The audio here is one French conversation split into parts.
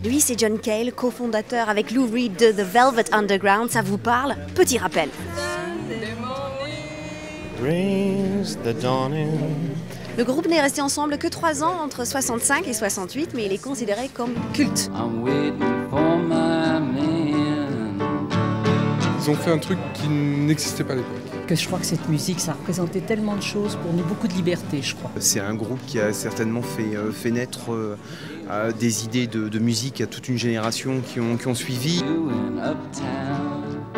Lui, c'est John Cale, cofondateur avec Lou Reed de The Velvet Underground. Ça vous parle? Petit rappel. Le groupe n'est resté ensemble que 3 ans, entre 65 et 68, mais il est considéré comme culte. Ils ont fait un truc qui n'existait pas à l'époque. Je crois que cette musique, ça représentait tellement de choses pour nous, beaucoup de liberté, je crois. C'est un groupe qui a certainement fait naître des idées de musique à toute une génération qui ont suivi.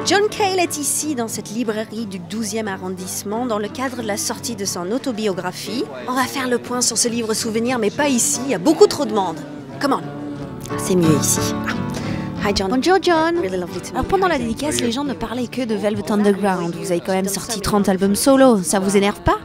John Cale est ici, dans cette librairie du 12e arrondissement, dans le cadre de la sortie de son autobiographie. On va faire le point sur ce livre souvenir, mais pas ici, il y a beaucoup trop de monde. Come on, c'est mieux ici. Hi John. Bonjour John. Really lovely to meet you. Alors pendant la dédicace, les gens ne parlaient que de Velvet Underground. Vous avez quand même sorti 30 albums solo, ça vous énerve pas?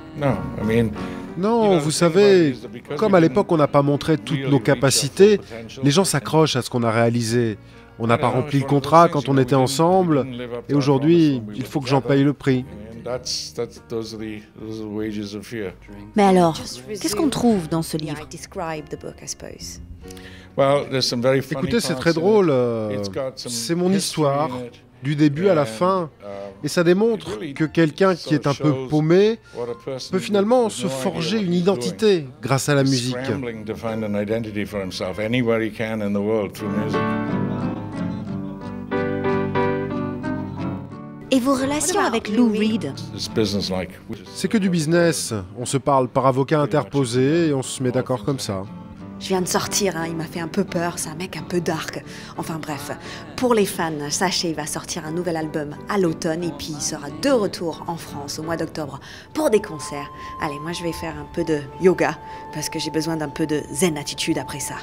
Non, vous savez, comme à l'époque on n'a pas montré toutes nos capacités, les gens s'accrochent à ce qu'on a réalisé. On n'a pas rempli le contrat quand on était ensemble, et aujourd'hui, il faut que j'en paye le prix. Mais alors, qu'est-ce qu'on trouve dans ce livre? Écoutez, c'est très drôle, c'est mon histoire, du début à la fin, et ça démontre que quelqu'un qui est un peu paumé peut finalement se forger une identité grâce à la musique. Et vos relations avec Lou Reed? C'est que du business, on se parle par avocat interposé et on se met d'accord comme ça. Je viens de sortir, il m'a fait un peu peur, c'est un mec un peu dark. Enfin bref, pour les fans, sachez, il va sortir un nouvel album à l'automne et puis il sera de retour en France au mois d'octobre pour des concerts. Allez, moi je vais faire un peu de yoga parce que j'ai besoin d'un peu de zen attitude après ça.